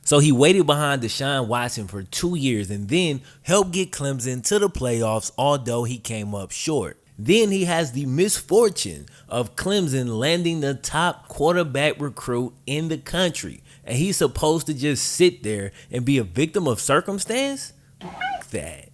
So he waited behind Deshaun Watson for 2 years and then helped get Clemson to the playoffs, although he came up short. Then he has the misfortune of Clemson landing the top quarterback recruit in the country. And he's supposed to just sit there and be a victim of circumstance? F that.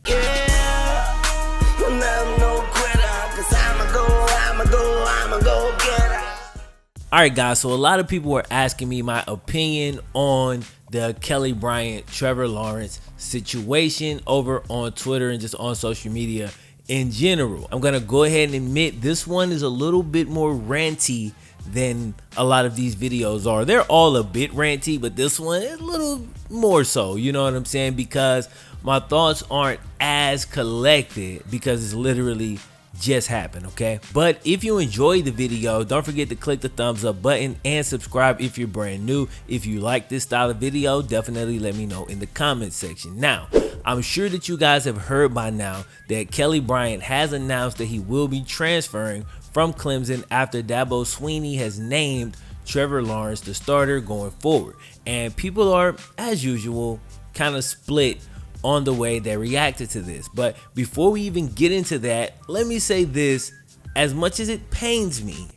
Alright guys, so a lot of people were asking me my opinion on the Kelly Bryant, Trevor Lawrence situation over on Twitter and just on social media in general. I'm going to go ahead and admit this one is a little bit more ranty than a lot of these videos are. They're all a bit ranty, but this one is a little more so, you know what I'm saying? Because my thoughts aren't as collected because it's literally just happened, okay? But if you enjoyed the video, don't forget to click the thumbs up button and subscribe if you're brand new. If you like this style of video, definitely let me know in the comment section. Now, I'm sure that you guys have heard by now that Kelly Bryant has announced that he will be transferring from Clemson after Dabo Swinney has named Trevor Lawrence the starter going forward. And people are, as usual, kind of split on the way they reacted to this. But before we even get into that, let me say this. As much as it pains me,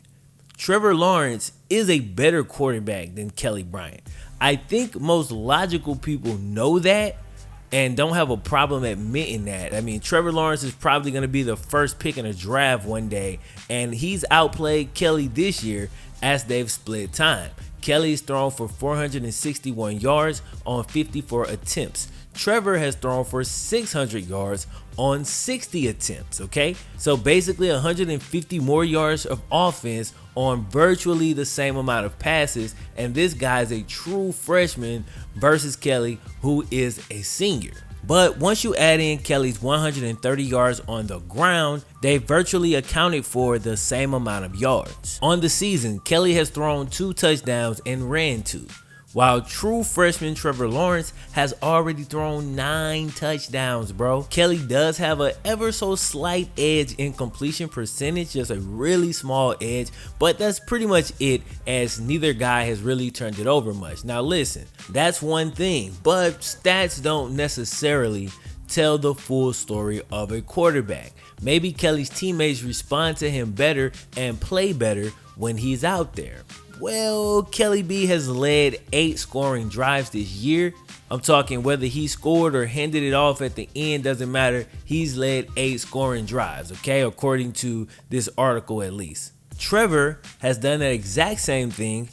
Trevor Lawrence is a better quarterback than Kelly Bryant. I think most logical people know that and don't have a problem admitting that. I mean, Trevor Lawrence is probably going to be the first pick in a draft one day, and he's outplayed Kelly this year as they've split time. Kelly's thrown for 461 yards on 54 attempts. Trevor has thrown for 600 yards on 60 attempts, okay? So basically 150 more yards of offense on virtually the same amount of passes, and this guy is a true freshman versus Kelly, who is a senior. But once you add in Kelly's 130 yards on the ground, they virtually accounted for the same amount of yards. On the season, Kelly has thrown 2 touchdowns and ran 2. While true freshman Trevor Lawrence has already thrown 9 touchdowns, bro. Kelly does have an ever so slight edge in completion percentage, just a really small edge, but that's pretty much it, as neither guy has really turned it over much. Now listen, that's one thing, but stats don't necessarily tell the full story of a quarterback. Maybe Kelly's teammates respond to him better and play better when he's out there. Well, Kelly B has led 8 scoring drives this year. I'm talking whether he scored or handed it off at the end, doesn't matter. He's led 8 scoring drives, okay, according to this article at least. Trevor has done that exact same thing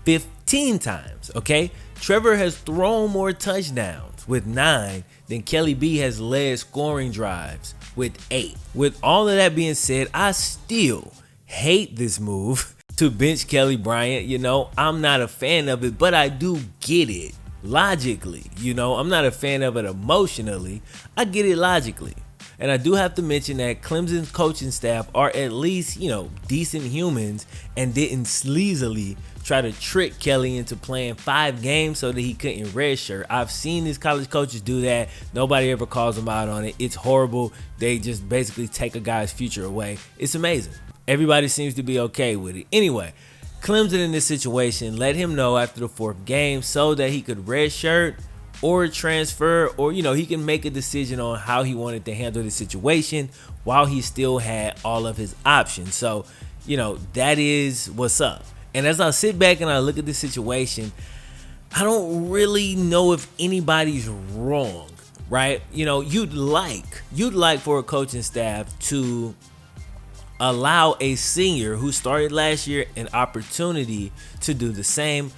15 times, okay? Trevor has thrown more touchdowns with 9 than Kelly B has led scoring drives with 8. With all of that being said, I still hate this move to bench Kelly Bryant. You know, I'm not a fan of it, but I do get it logically. You know, I'm not a fan of it emotionally. I get it logically. And I do have to mention that Clemson's coaching staff are at least, you know, decent humans and didn't sleazily try to trick Kelly into playing 5 games so that he couldn't redshirt. I've seen these college coaches do that. Nobody ever calls them out on it. It's horrible. They just basically take a guy's future away. It's amazing. Everybody seems to be okay with it. Anyway, Clemson in this situation let him know after the 4th game so that he could redshirt or transfer, or, you know, he can make a decision on how he wanted to handle the situation while he still had all of his options. So, you know, that is what's up. And as I sit back and I look at this situation, I don't really know if anybody's wrong, right? You know, you'd like for a coaching staff to allow a senior who started last year an opportunity to do the same.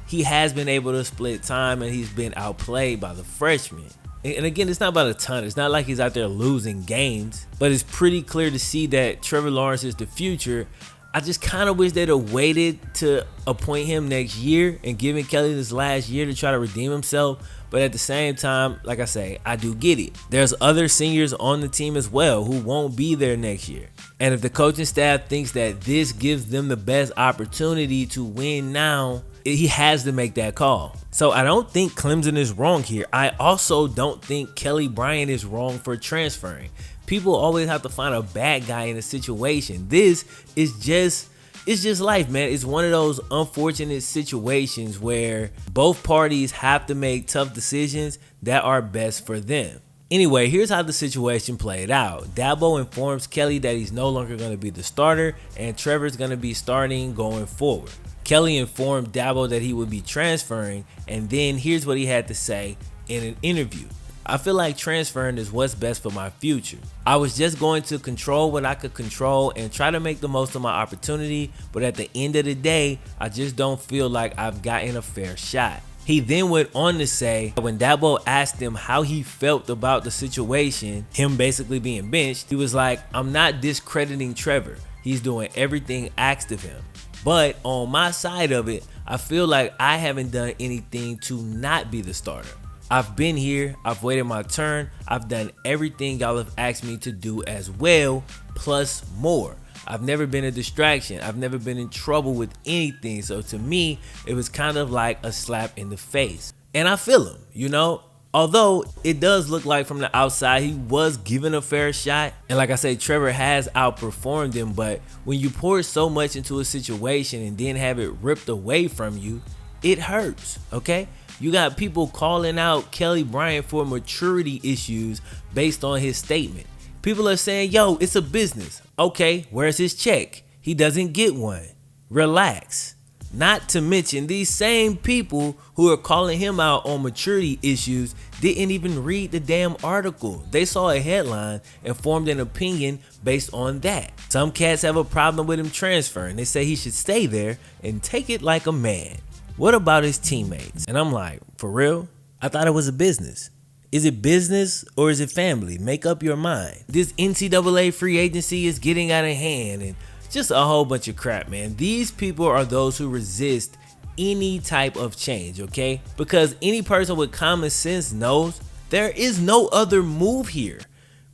He has been able to split time and he's been outplayed by the freshman. And again, it's not about a ton. It's not like he's out there losing games, but it's pretty clear to see that Trevor Lawrence is the future. I just kind of wish they'd have waited to appoint him next year and given Kelly this last year to try to redeem himself. But at the same time, like I say, I do get it. There's other seniors on the team as well who won't be there next year. And if the coaching staff thinks that this gives them the best opportunity to win now, he has to make that call. So I don't think Clemson is wrong here. I also don't think Kelly Bryant is wrong for transferring. People always have to find a bad guy in a situation. This is just it's just life, man. It's one of those unfortunate situations where both parties have to make tough decisions that are best for them. Anyway, here's how the situation played out. Dabo informs Kelly that he's no longer going to be the starter and Trevor's going to be starting going forward. Kelly informed Dabo that he would be transferring, and then here's what he had to say in an interview. I feel like transferring is what's best for my future. I was just going to control what I could control and try to make the most of my opportunity, but at the end of the day, I just don't feel like I've gotten a fair shot. He then went on to say, when Dabo asked him how he felt about the situation, him basically being benched, he was like, I'm not discrediting Trevor. He's doing everything asked of him. But on my side of it, I feel like I haven't done anything to not be the starter. I've been here, I've waited my turn, I've done everything y'all have asked me to do as well, plus more. I've never been a distraction. I've never been in trouble with anything. So to me, it was kind of like a slap in the face. And I feel him, you know? Although it does look like from the outside he was given a fair shot. And like I said, Trevor has outperformed him. But when you pour so much into a situation and then have it ripped away from you, it hurts, okay? You got people calling out Kelly Bryant for maturity issues based on his statement. People are saying, yo, it's a business. Okay, where's his check? He doesn't get one. Relax. Not to mention, these same people who are calling him out on maturity issues didn't even read the damn article. They saw a headline and formed an opinion based on that. Some cats have a problem with him transferring. They say he should stay there and take it like a man. What about his teammates? And I'm like, for real? I thought it was a business. Is it business or is it family? Make up your mind. This NCAA free agency is getting out of hand and just a whole bunch of crap, man. These people are those who resist any type of change, okay? Because any person with common sense knows there is no other move here,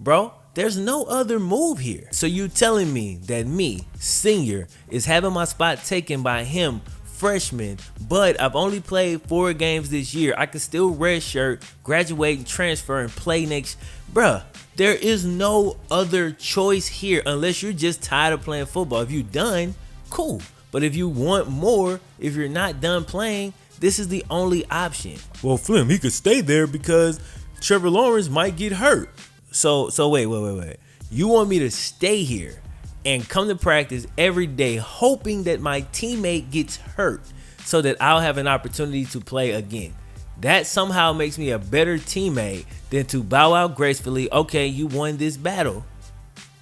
bro. There's no other move here. So you telling me that me, senior, is having my spot taken by him, freshman, but I've only played 4 games this year. I can still redshirt, graduate, and transfer, and play next. Bruh, there is no other choice here unless you're just tired of playing football. If you're done, cool. But if you want more, if you're not done playing, this is the only option. Well, Flim, he could stay there because Trevor Lawrence might get hurt. So wait. You want me to stay here and come to practice every day hoping that my teammate gets hurt so that I'll have an opportunity to play again? That somehow makes me a better teammate than to bow out gracefully. Okay, you won this battle.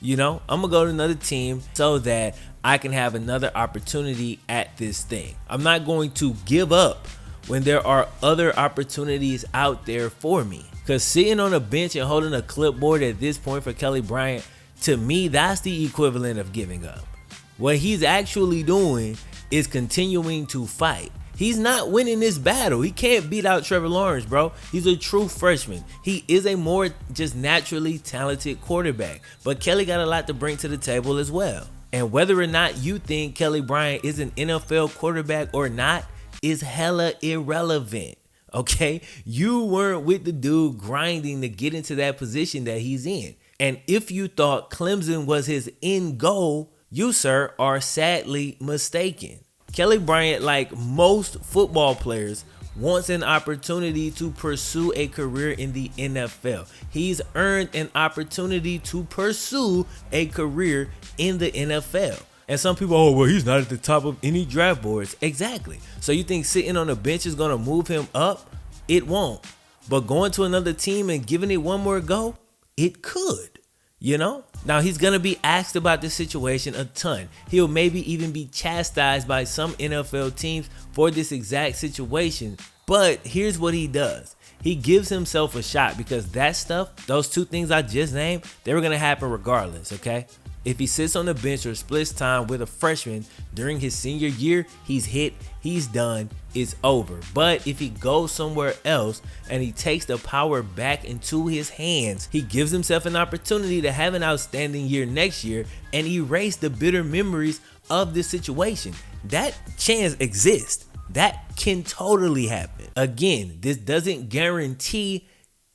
You know, I'm going to go to another team so that I can have another opportunity at this thing. I'm not going to give up when there are other opportunities out there for me. Because sitting on a bench and holding a clipboard at this point for Kelly Bryant, to me, that's the equivalent of giving up. What he's actually doing is continuing to fight. He's not winning this battle. He can't beat out Trevor Lawrence, bro. He's a true freshman. He is a more just naturally talented quarterback. But Kelly got a lot to bring to the table as well. And whether or not you think Kelly Bryant is an NFL quarterback or not is hella irrelevant. Okay? You weren't with the dude grinding to get into that position that he's in. And if you thought Clemson was his end goal, you, sir, are sadly mistaken. Kelly Bryant, like most football players, wants an opportunity to pursue a career in the NFL. He's earned an opportunity to pursue a career in the NFL. And some people, oh, well, he's not at the top of any draft boards. Exactly. So you think sitting on the bench is going to move him up? It won't. But going to another team and giving it one more go, it could. You know? Now, he's going to be asked about this situation a ton. He'll maybe even be chastised by some NFL teams for this exact situation. But here's what he does. He gives himself a shot because that stuff, those 2 things I just named, they were going to happen regardless, okay? If he sits on the bench or splits time with a freshman during his senior year, he's hit, he's done, it's over. But if he goes somewhere else and he takes the power back into his hands, he gives himself an opportunity to have an outstanding year next year and erase the bitter memories of this situation. That chance exists. That can totally happen. Again, this doesn't guarantee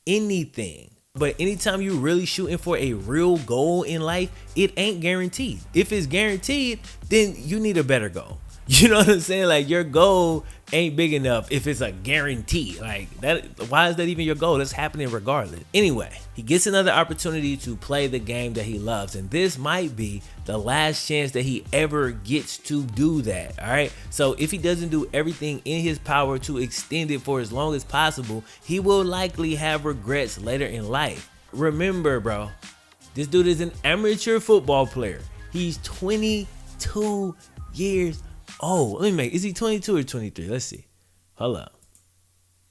anything. But anytime you're really shooting for a real goal in life, it ain't guaranteed. If it's guaranteed, then you need a better goal. You know what I'm saying? Like, your goal ain't big enough if it's a guarantee. Like, that, why is that even your goal? That's happening regardless. Anyway, he gets another opportunity to play the game that he loves, and this might be the last chance that he ever gets to do that. All right, so if he doesn't do everything in his power to extend it for as long as possible, he will likely have regrets later in life. Remember, bro, this dude is an amateur football player. He's 22 years old. Is he 22 or 23? Let's see. Hold up.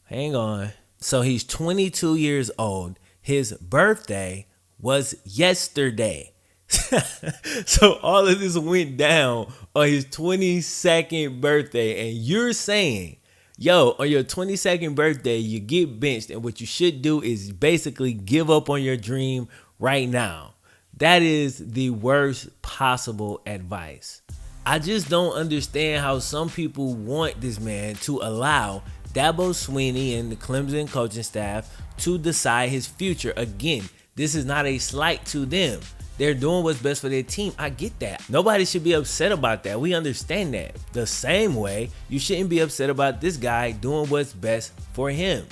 Hang on. So he's 22 years old. His birthday was yesterday. So all of this went down on his 22nd birthday. And you're saying, yo, on your 22nd birthday, you get benched. And what you should do is basically give up on your dream right now. That is the worst possible advice. I just don't understand how some people want this man to allow Dabo Swinney and the Clemson coaching staff to decide his future. Again, this is not a slight to them. They're doing what's best for their team. I get that. Nobody should be upset about that. We understand that. The same way, you shouldn't be upset about this guy doing what's best for him.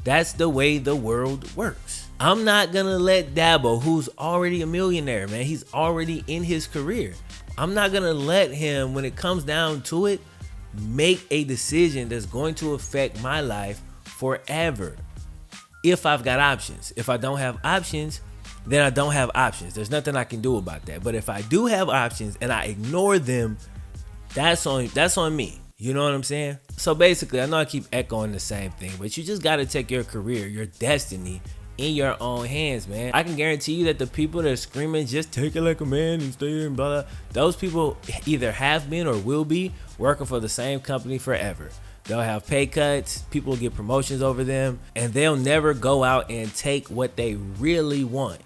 That's the way the world works. I'm not gonna let Dabo, who's already a millionaire, man, he's already in his career, I'm not gonna let him, when it comes down to it, make a decision that's going to affect my life forever. If I've got options. If I don't have options, then I don't have options. There's nothing I can do about that. But if I do have options and I ignore them, that's on me. You know what I'm saying? So basically, I know I keep echoing the same thing, but you just gotta take your career, your destiny, in your own hands, man. I can guarantee you that the people that are screaming, just take it like a man and stay there and blah, blah, those people either have been or will be working for the same company forever. They'll have pay cuts, people will get promotions over them, and they'll never go out and take what they really want.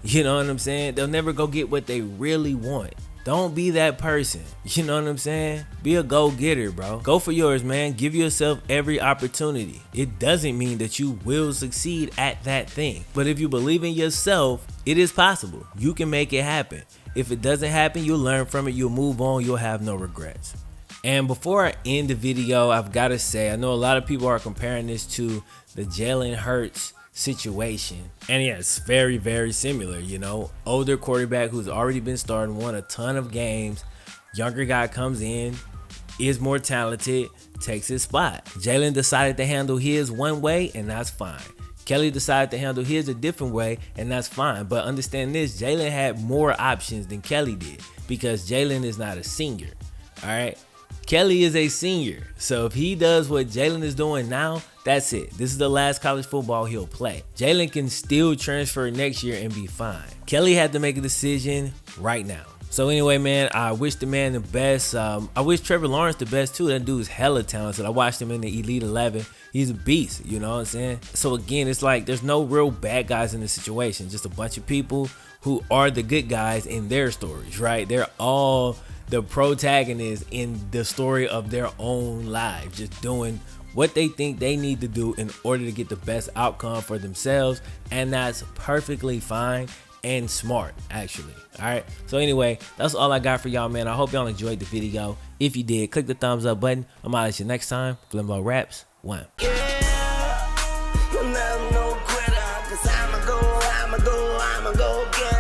You know what I'm saying? They'll never go get what they really want. Don't be that person. You know what I'm saying? Be a go-getter, bro. Go for yours, man. Give yourself every opportunity. It doesn't mean that you will succeed at that thing. But if you believe in yourself, it is possible. You can make it happen. If it doesn't happen, you'll learn from it. You'll move on. You'll have no regrets. And before I end the video, I've got to say, I know a lot of people are comparing this to the Jalen Hurts situation, and yeah, it's very, very similar. You know, older quarterback who's already been starting, won a ton of games, younger guy comes in, is more talented, takes his spot. Jalen decided to handle his one way, and that's fine. Kelly decided to handle his a different way, and that's fine. But understand this, Jalen had more options than Kelly did, because Jalen is not a senior. All right, Kelly is a senior, so if he does what Jalen is doing now, that's it. This is the last college football he'll play. Jalen can still transfer next year and be fine. Kelly had to make a decision right now. So anyway, man, I wish the man the best. I wish Trevor Lawrence the best too. That dude's hella talented. I watched him in the Elite 11. He's a beast, you know what I'm saying? So again, it's like there's no real bad guys in this situation. Just a bunch of people who are the good guys in their stories, right? They're all the protagonists in the story of their own lives, just doing what they think they need to do in order to get the best outcome for themselves, and that's perfectly fine and smart, actually. All right, so anyway, that's all I got for y'all, man. I hope y'all enjoyed the video. If you did, click the thumbs up button. I'm out at you next time. Glimbo Raps 1. Yeah, you'll never know quitter, 'cause I'ma go get